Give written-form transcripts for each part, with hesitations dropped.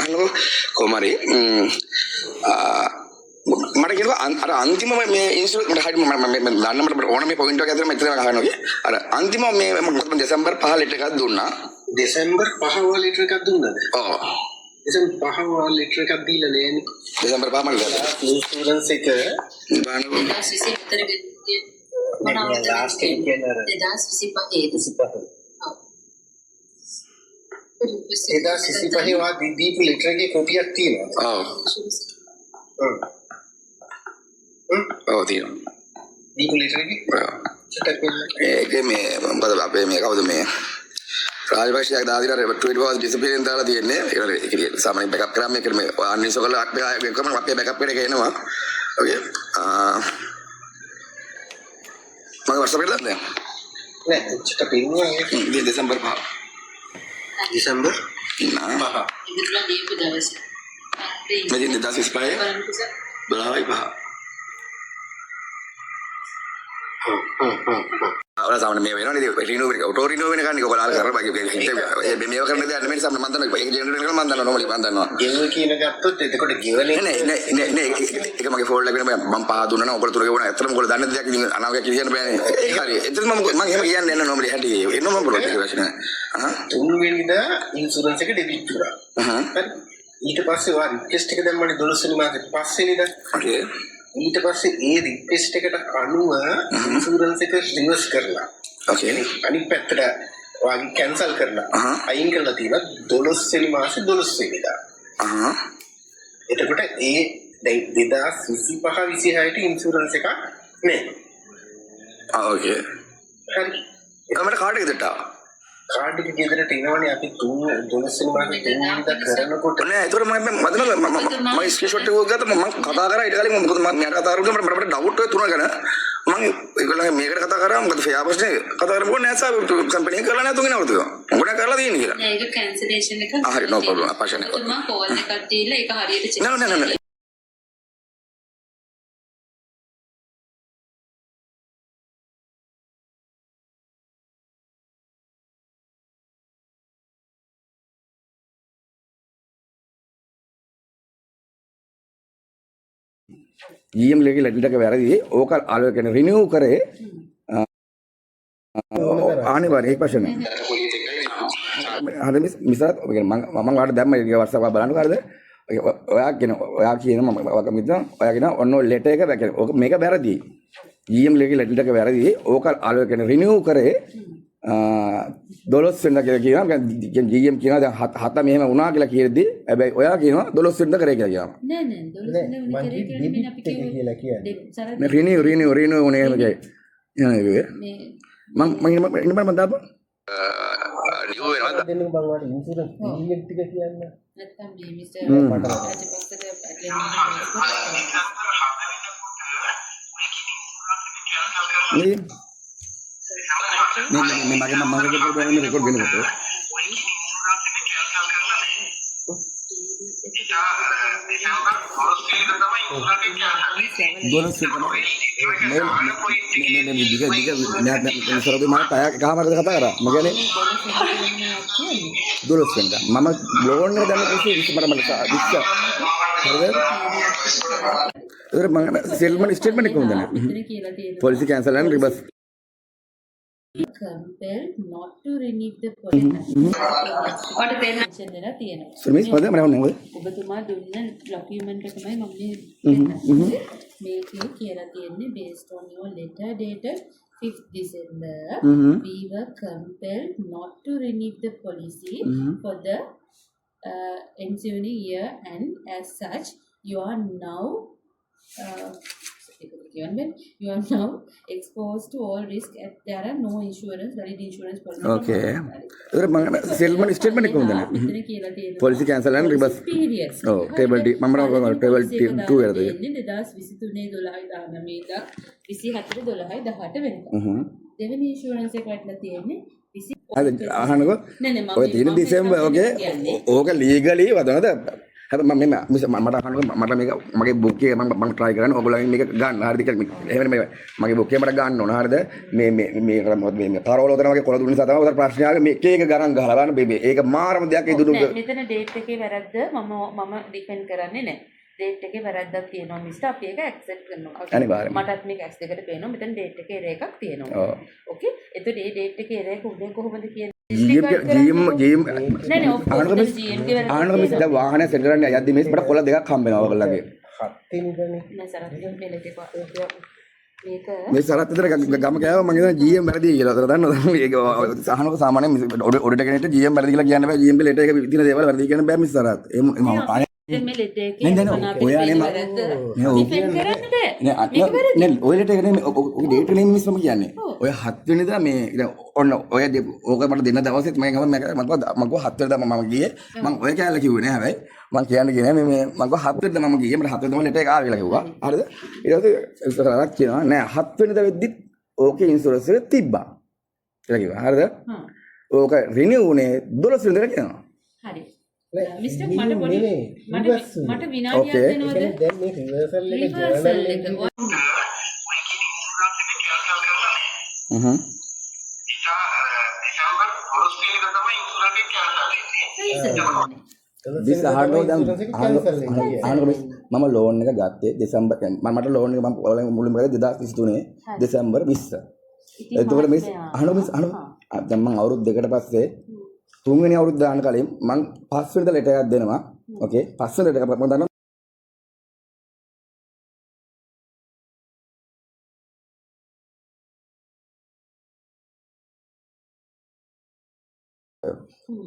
අහන්නකො කොහමරි මට කියනවා අර අන්තිම මේ ඉන්ෂුරන්ස් මට හරියට මම දන්න මට ඕන මේ පොයින්ට් එක ඇතුළේ මෙතන ගහනවා කිය. අර අන්තිම මේ මම දෙසැම්බර් 5 ලීටර් එකක් දුන්නා. දෙසැම්බර් 5 ලීටර් එකක් දුන්නාද? ඔව්. දෙසැම්බර් 5 ලීටර් එකක් දීලා නෑනේ. දෙසැම්බර් 5 මට ගත්තා. ඉන්ෂුරන්ස් එක බලන්නකො. ලාස්ට් එක කියන්නේ අර 2025. එදා 25 වා දීපු ලීටර් එකේ කොපියක් තියෙනවා. ඔව්. ඔව් තියෙනවා. දීපු ලීටර් එකේ? ඒකේ මේ මොකද අපේ මේ කවුද මේ රාජපක්ෂයක් දාලා දිනා ට්වීට් බෝස් ඩිසිප්ලින් දාලා තියෙන්නේ. ඒක සාමාන්‍ය බෑකප් කරාම මේක මේ අන්නිසෝ කරලා අපේ බෑකප් එක එනවා. ඔකේ. මම WhatsApp එකට දාන්න. නෑ චට පින්නවා. දෙසැම්බර් 5. දෙසැම්බර් 5. ඉතින් දීපු දවසේ. මෙදින 2025 බලහයි 5. ඔයාලා සාමාන්‍ය මේ වෙනවනේ ඉතින් රිනෝ වෙන ඔටෝ රිනෝ වෙන කන්නේ ඔයාලා කරලා මේව කරන්න දෙයක් නෙමෙයි සාමාන්‍ය මම දන්නවා ඒක ජෙනරේටර් කරලා මම දන්නවා නෝමලි මම දන්නවා ගෙවල් කියන ගත්තොත් එතකොට ගෙවලේ නෑ ඒක මගේ ෆෝල්ඩ් එක වෙන මම පහ දුන්නා නම් ඔයගොල්ලෝ තුර ගෙවුණා ඇත්තටම ඔයගොල්ලෝ දන්නේ දෙයක් ඉතින් අනාවක කියන්න බෑනේ ඒක හරි එතන මම එහෙම කියන්නේ නැහැ නෝමලි හැටි එන්න මම බොරොත් ඒක වශයෙන් තුන්වෙනිදා ඉන්ෂුරන්ස් එක ඩෙබිට් කරා හරි ඊට පස්සේ වා රික්වෙස්ට් එක දැම්මනේ 12 වෙනි මාසේ පස්වෙනිදා ඕකේ ඊට පස්සේ ඒ රික්වෙස්ට් එකට අනුව ඉන්ෂුරන්ස් එක රිවර්ස් කරලා ඕකේ අනිත් පැත්තට වාගේ කැන්සල් කරලා අයින් කරලා තියෙනවා 12 වෙනි මාසේ 12 වෙනිදා. එතකොට ඒ දැන් 2025 26ට ඉන්ෂුරන්ස් එකක් නෑ. ඕකේ. හරි. මට කාඩ් එක දෙට්ටා. කාඩ් එක ගෙදරට එනවනේ අපි 12 වෙනි මාසේ 3 වෙනිදා කරනකොට නෑ ඒතර මම ස්ක්‍රීන්ෂොට් එක ගත්තා මම කතා කරා ඊට කලින් මොකද මම මෙයාට කතා කරුවා මට ඩවුට් එක තුන ගැන මම ඒගොල්ලෝ මේකට කතා කරා මොකද ෆෙයා ප්‍රශ්නේ කතා කරමුකෝ නෑ සාර් කම්පැනි එක කරලා නෑ තුන්වෙනි අවුරුද්ද මොකද කරලා තියෙන්නේ කියලා නෑ ඒක කැන්සලේෂන් එක හරි නෝ ප්‍රොබ්ලම් අපහසු නෑ මම කෝල් එකක් දීලා ඒක හරියට චෙක් නෑ GM ලේකේ ලෙටර් එක වැරදි ඕක ආලෝ කියන්නේ රිනියු කරේ අනිවාර්යයෙන් ඒක ප්‍රශ්න නෑ හරි මිසරත් මම වාට දැම්ම ඒක WhatsApp එක බලන්න කාර්ද ඔයා කියන මම මිත්‍රා ඔයා කියන ඔන්න ලෙටර් එක වැකේ ඕක මේක වැරදි GM ලේකේ ලෙටර් එක වැරදි ඕක ආලෝ කියන්නේ රිනියු කරේ 12 වෙනිදා කියලා කියනවා GM කියනවා දැන් 7 මෙහෙම වුණා කියලා කියද්දි හැබැයි ඔයා කියනවා 12 වෙනිදා කරේ කියලා කියනවා නෑ 12 වෙනිදා කරේ කියලා මෙන්න අපි කිව්වා නේ රිනියු උනේ එහෙම කියයි මම දාපු නියු වෙනවා දෙන්න බං වාට ඉන්ෂුරන්ස් බිල් ටික කියන්න නැත්තම් මේ මිස්ටර් රාජපක්ෂට මගේ රෙකෝඩ් වෙනකොට policy cancel and reverse compelled not to renew the policy. ඔයාලට තේරෙන්න දෙලා තියෙනවා. සර්විස් පොදේ මම නෝ ඔබතුමා දුන්න ડોකියුමන්ට් එක තමයි මම මේකේ කියලා තියෙන්නේ based on your letter dated 5th December we were compelled not to renew the policy for the ensuing year and as such you are now you are now exposed to all risk and there are no insurance valid insurance policy okay ඒතර මම සෙල්මන් statement එක කොහොමද policy cancel and reverse oh table D මම table 2 එකද 2023 12 19 24 12 18 වෙනිදා දෙවෙනි insurance එක වටලා තියෙන්නේ අහන්නකෝ ඔය තියෙන ඩිසෙම්බර් ඕකේ ඕක ලීගලි වදනද හැබැයි මට අහන්න මට මේක මගේ බුක් එක මම try කරන්න ඔයගොල්ලෝ මේක ගන්න හරිද කියලා එහෙම නෙමෙයි මගේ බුක් එක මට ගන්න ඕන හරිද මේ තරවල උතන වගේ කොළ දුන්න නිසා තමයි උතන ප්‍රශ්න ආවේ මේ එක ගණන් ගහලා බලන්න මේ ඒක මාරම දෙයක් ඒ දුන්නු මෙතන ඩේට් එකේ වැරද්ද මම ඩිපෙන්ඩ් කරන්නේ නැහැ. ඩේට් එකේ වැරද්දක් තියෙනවා මිස්ටර් අපි ඒක ඇක්සෙප්ට් කරනවා. අනිවාර්යයෙන්. මටත් මේක X දෙකට පේනවා. මෙතන ඩේට් එකේ error එකක් තියෙනවා. ඕකේ. එතකොට මේ ඩේට් එකේ error එක උදේ කොහොමද කියන්නේ? නෑ of course GM ගේ වැරද්ද. ආනක මිස් දැන් වාහනේ සෙට් කරන්න යද්දි මිස් මට කොළ දෙකක් හම්බ වෙනවා ඔයගොල්ලෝගේ. 7 වෙනිදානේ. නෑ සරත් මෙලෙට මේක මේ සරත් විතර ගම කෑවා මම හිතනවා GM වැරදි කියලා. අතන දන්නවද? මේක අහනක සාමාන්‍යයෙන් ඔඩිට කෙනෙක්ට GM වැරදි කියලා කියන්න බෑ. GM ගේ ලෙටර් එක තියෙන දේවල් වැරදි කියන්න බෑ මිස් සරත්. දැන් මේ ලෙටර් එකේ ඔයානේ වැරද්ද ඩිපෙන්ඩ් කරන්න බෑ. නෑ ඔය ලෙටර් එක නෙමෙයි ඔය ඩේට් එක නෙමෙයි මිස් මම කියන්නේ. ඔය 7 වෙනිදා මේ ඔන්න ඔය ඕක මට දෙන්න දවසෙත් මම ගම මම 7 වෙනිදා මම ගියේ මම ඔය කෑල්ල කිව්වේ නෑ හැබැයි මම කියන්න ගියේ නෑ මේ මම 7 වෙනිදා මම ගියේ මට 7 වෙනිදා ලෙටර් එක ආවා කියලා කිව්වා හරිද ඊට පස්සේ ඉස්සරහට කියනවා නෑ 7 වෙනිදා වෙද්දිත් ඕකේ ඉන්ෂුරන්ස් එක තිබ්බා කියලා කිව්වා හරිද ඕක රිනිව් උනේ 12 වෙනිදා කියනවා හරි මිස්ටර් මට විනාඩියක් දෙනවද දැන් මේ රිවර්සල් එක රිවර්සල් එක මම ලෝන් එක ගත්තේ දෙසැම්බර් මට ලෝන් එක මම මුලින්ම ගත්තේ 2023 දෙසැම්බර් 20. එතකොට මිස් දැන් මම අවුරුදු දෙකකට පස්සේ තුන්වෙනි අවුරුද්ද දාන්න කලින් මම 5 වෙනිදා ලෙටර් එකක් දෙනවා. ඕකේ 5 වෙනිදා ලෙටර් එකක් මම දන්නවා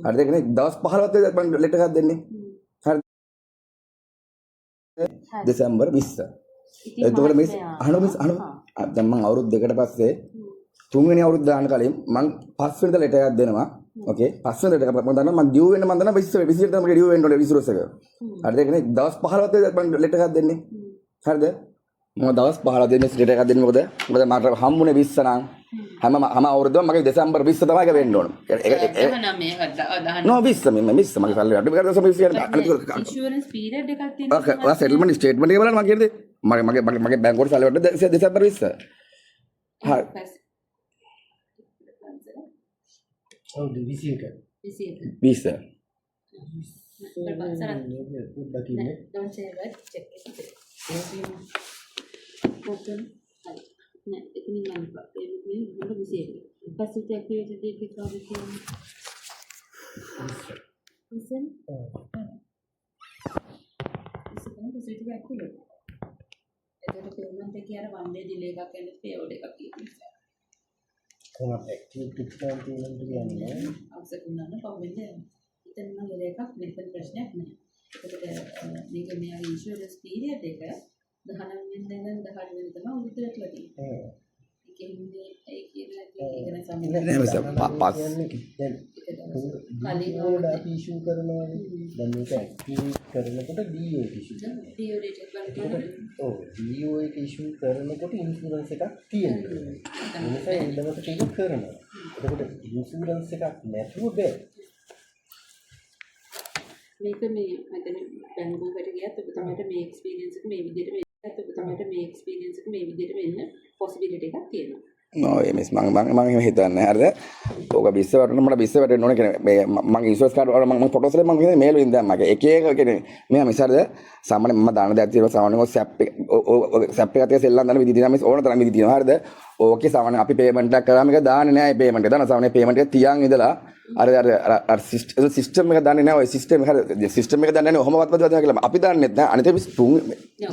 හරිද කියන්නේ දවස් 15ක් මම ලෙටර් එකක් දෙන්නේ. හරිද? දෙසැම්බර් 20. එතකොට මිස් දැන් මම අවුරුදු දෙකකට පස්සේ තුන්වෙනි අවුරුද්ද දාන්න කලින් මම 5 වෙනිදා ලෙටර් එකක් දෙනවා. ඕකේ 5 වෙනිදා ලෙටර් එකක් මම දන්නවා මම ඩියු වෙන්න මම දන්නවා 20 තමයි ඩියු වෙන්න ඕනේ ඉන්ෂුරන්ස් එක. හරිද? ඒ කියන්නේ දවස් 15ක් මම ලෙටර් එකක් දෙන්නේ. හරිද? මම දවස් 15 දෙන්නේ ලෙටර් එකක් දෙන්නේ මොකද මට හම්බුනේ 20 නම් හැම අවුරුද්දම මගේ දෙසැම්බර් 20 තමයි ඒක වෙන්න ඕන. එහෙනම් මේක අදහන්න නෝ 20 මගේ සල්ලි අඩු කරලා සම 20 ඉන්ෂුරන්ස් පීරියඩ් එකක් තියෙනවා. ඕකේ ඔයා සෙටල්මන්ට් ස්ටේට්මන්ට් එක බලන්න මම කියන්නේ මගේ බැංකුවට සල්ලි වලට දෙසැම්බර් 20. හරි. ඔව් 21. 20. Don't say that. Check it. Nah, ini nampak. Ini belum bisa. Pasal tu activity dia kita bikin. Listen. Sekarang pasal tu aku le. Itu tu payment tak kira one day delay ka kena pay order ka kira. කොහොමද activity plan තියෙනවද කියන්නේ අවශ්‍ය වුණාම පොවෙන්නේ. ඉතින් මම ලේකක් මෙතන ප්‍රශ්නයක් නැහැ. ඒකට මේක මෙයාගේ ඉන්ෂුරන්ස් පීරියඩ් එක 19 වෙනිදා ඉඳන් 18 වෙනිදා තමයි උත්තර කියලා තියෙන්නේ. ඒකෙන්නේ ඒ කියන එක අපි ඉෂුව කරනවානේ දැන් මේක ඇක්ටිවේට් කරනකොට DO ඉෂුව ඔව් DO එක ඉෂුව කරනකොට ඉන්ෂුරන්ස් එකක් තියෙනවා ඒ නිසා ඒ දවසට ඒක කරනවා එතකොට ඉන්ෂුරන්ස් එකක් නැතුව බෑ මේක මේ මම බැංකුවකට ගියත් ඔබතුමාට මේ එක්ස්පීරියන්ස් එක මේ විදිහට වෙන්න possibility එකක් තියෙනවා. නෝ එමස් මම හිතන්නේ හරිද? ඕක 20 වටන මට 20 වැටෙන්න ඕනේ කියන්නේ මේ මම ඉන්ෂුරන්ස් කාඩ් වල මම ෆොටෝස් වල මම කියන්නේ මේල් වලින් දැම්මා. එක එක කියන්නේ මෙයා මිසarද සාමාන්‍ය මම දාන දෙයක් තියෙනවා සාමාන්‍යව සැප් එක තියලා සෙල්ලම් දාන විදි තියෙනවා මිස් ඕන තරම් විදි තියෙනවා හරිද? ඕකේ සාමාන්‍ය අපි පේමන්ට් එකක් කරාම එක දාන්නේ නැහැ පේමන්ට් එක දාන සාමාන්‍ය පේමන්ට් එක තියන් ඉඳලා අර සිස්ටම් එක දන්නේ නැහැ ඔය සිස්ටම් එක හරිය සිස්ටම් එක දන්නේ නැහැ ඔහොමවත් වදවද කියලා අපි දන්නේ නැහැ අනිත් මිස් තුන්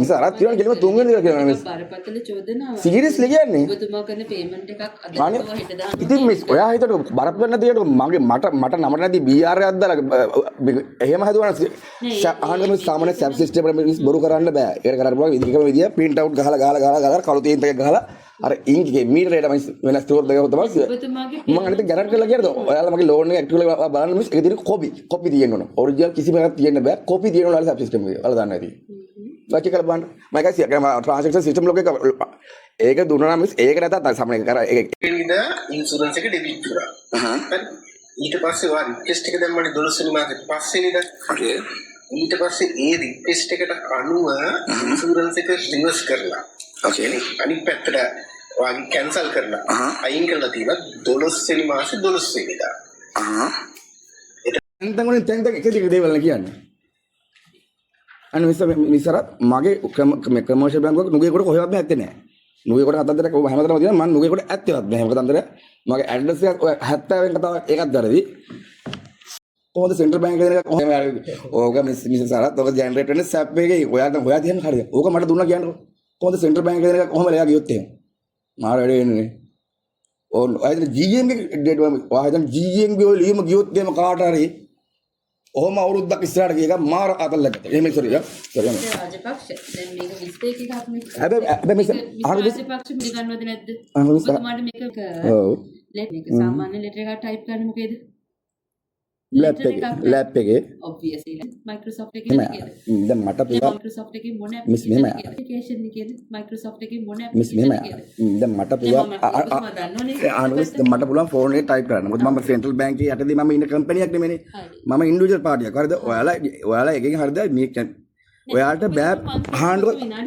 මිස් අර තියන කෙලිම තුන් වෙනි දා කියලා මිස් බරපතල චෝදනාවක් සීරියස්ලි කියන්නේ ඔබතුමා කරන පේමන්ට් එකක් අද හෙට දාන්න ඉතින් මිස් ඔයා හිතට බරපතල නැති මගේ මට නමට නැති BR එකක් දාලා එහෙම හදුවා අහන්න මිස් සාමාන්‍ය සබ් සිස්ටම් එක මිස් බොරු කරන්න බෑ ඒක කරන්න පුළුවන් විදිහකම විදිය print out ගහලා කළු තීන්ත එක ගහලා අර ඉන්ක් එකේ මීටර් එකට මිස් වෙනස් ස්ටෝර් දෙකක් තමයි මම අනිත් ගැරන්ටි කරලා කියනද ඔයාලා මගේ ලෝන් එක ඇක්ටිව් කරලා බලන්න මිස් ඒක තියෙන කොපි තියෙන්න ඕන ඔරිජිනල් කිසිම එකක් තියෙන්න බෑ කොපි තියෙන්න ඕන සබ් සිස්ටම් එකේ ඔයාලා දන්නේ නැති වාචි කරලා බලන්න මම එකයි ට්‍රාන්සැක්ෂන් සිස්ටම් ලොක් එක ඒක දුන්නා නම් මිස් ඒක නැතත් සාමාන්‍ය කර ඒක ඉතින්ද ඉන්ෂුරන්ස් එක ඩෙබිට් කරා හරි ඊට පස්සේ වා රික්වෙස්ට් එක දැම්මනේ 12 වෙනි මාසෙට පස්සේ නේද ඕකේ ඊට පස්සේ ඒ රික්වෙස්ට් එකට අනුව ඉන්ෂුරන්ස් එක රිවර්ස් කරලා ඕකේ අනිත් පැත්තට වාගේ කැන්සල් කරලා අයින් කරලා තියෙනවා 12 වෙනි මාසේ 12 වෙනිදා. දැන් වලින් දැන් එක ටික දේවල් කියන්නේ. අන්න මිසරත් මගේ මේ කමර්ෂල් බැංකුවක නුගේකොට කොහෙවත් ඇත්තේ නැහැ. නුගේකොට කතන්දරයක් ඔබ හැමදාම තියෙනවා මම නුගේකොට ඇත්තේවත් නැහැ. මොකද කතන්දරය මගේ ඇඩ්‍රස් එක 70 වෙනි කතාව ඒකත් වැරදි. කොහොමද සෙන්ට්‍රල් බැංක් එකේ කොහොම ඕක මිසරත් ඔක ජෙනරේට් වෙන්නේ සැප් එකේ ඔයා තියන්නේ හරිද? ඕක මට දුන්නා කියන්නකො. කොහොමද සෙන්ට්‍රල් බැංක් එකේ කොහොම එයා ගියොත් එහෙම. මාර වැඩ වෙන්නේ. ඕන අයිද GM එකේ ඩේට් වල ඔයා හිතන්නේ GM එකේ ලියුම ගියොත් එහෙම කාට හරි ඔහොම අවුරුද්දක් ඉස්සරහට ගියක මාර අතල්ලකට. එහෙම සෝරි සෝරි. රාජපක්ෂ දැන් මේක මිස්ටේක් එකක් නේ. හැබැයි මිස් රාජපක්ෂ පිළිගන්නවද නැද්ද? ඔබතුමාට මේක ඔව් ලෙටර් එක සාමාන්‍ය ලෙටර් එකකට ටයිප් කරන්න මොකේද? ලැප් එකේ obviously Microsoft එකේ නේද? දැන් මට පුළුවන් Microsoft එකේ මොන මිස් මෙහෙම application එකේද? Microsoft එකේ මොන මිස් මෙහෙම application එකේද? දැන් මට පුළුවන් මට පුළුවන් ෆෝන් එකේ ටයිප් කරන්න. මොකද මම සෙන්ට්‍රල් බැංක් එකේ යටදී මම ඉන්න කම්පැනියක් නෙමෙයිනේ. මම ඉන්ඩිවිජුවල් පාර්ටියක්. හරිද? ඔයාලා එකකින් හරිද මේ ඔයාලට බෑ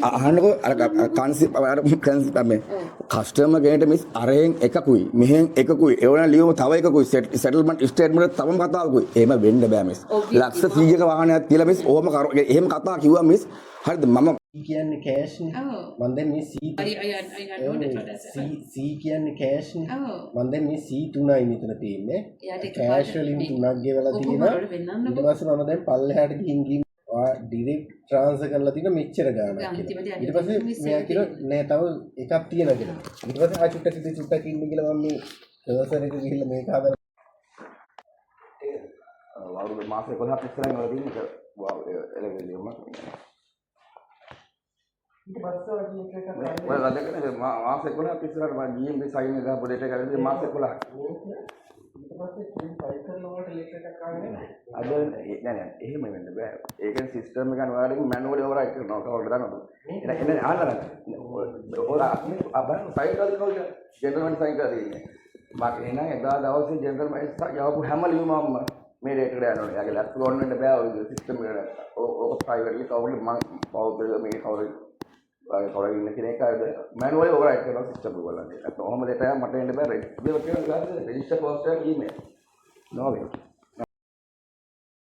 අහන්නකෝ අර කස්ටමර් කෙනෙක්ට මිස් අරෙන් එකකුයි මෙහෙන් එකකුයි ඒවන ලියුම තව එකකුයි සෙටල්මන්ට් ස්ටේට්මන්ට් තවම කතාවකුයි එහෙම වෙන්න බෑ මිස් ලක්ෂ 100ක වාහනයක් තියලා මිස් ඕම එහෙම කතා කිව්වා මිස් හරිද මම කියන්නේ කෑෂ් නේ මම දැන් මේ C C කියන්නේ කෑෂ් නේ මම දැන් මේ C 3යි මෙතන තියෙන්නේ කෑෂ් වලින් 3ක් ගෙවලා තියෙනවා ඊට පස්සේ මම දැන් පල්ලෙහාට ගිහින් ඩිරෙක්ට් ට්‍රාන්ස්ෆර් කරලා තියෙන මෙච්චර ගාණක් කියලා. ඊට පස්සේ මෙයා කියනවා නෑ තව එකක් තියෙනවා කියලා. ඊට පස්සේ ආ චුට්ටක් ඉන්න කියලා මම මේ කර්සර් එක ගිහිල්ලා මේක හදලා අවුරුදු මාස 11ක් ඉස්සරහින් වල තියෙන එලෙවෙලියම ඊට පස්සේ ඔය ලදකනේ මාස 11ක් ඉස්සරහට මම GM සයින් එක ගහපු ඩේටා එකක් මාස 11ක් ඊට පස්සේ ෆයිල් කරනකොට ලෙටර් එකක් ආවේ අද නෑ එහෙම වෙන්න බෑ ඒකෙන් සිස්ටම් එක අනිවාර්යෙන් මැනුවලි ඕවර්රයිට් කරනවා කවුරුද දන්නවද එන අහන්න ඔලා අපේ සයින් කරලා දෙනවා ජෙනරල්මන් සයින් කරලා දෙන්නේ මම එනවා එදා දවසේ ජෙනරල්මන් යවපු හැම ලියුමක්ම මේ රේට් එකට යනවා එයාගේ ලැප්ටොප් ඕන් වෙන්න බෑ ඔය සිස්ටම් එකට ඕක ප්‍රයිවට්ලි කවුරුද මම පවුල් මේ කවුරුද කවුරුද ඉන්න කෙනෙක් ආවද මැනුවලි ඕවර්රයිට් කරනවා සිස්ටම් එක බලන්නේ ඔහොම දෙයක් මට එන්න බෑ රෙජිස්ටර් කියලා ගන්න රෙජිස්ටර් පෝස්ට් එකක් ඊමේල් නෝ වේ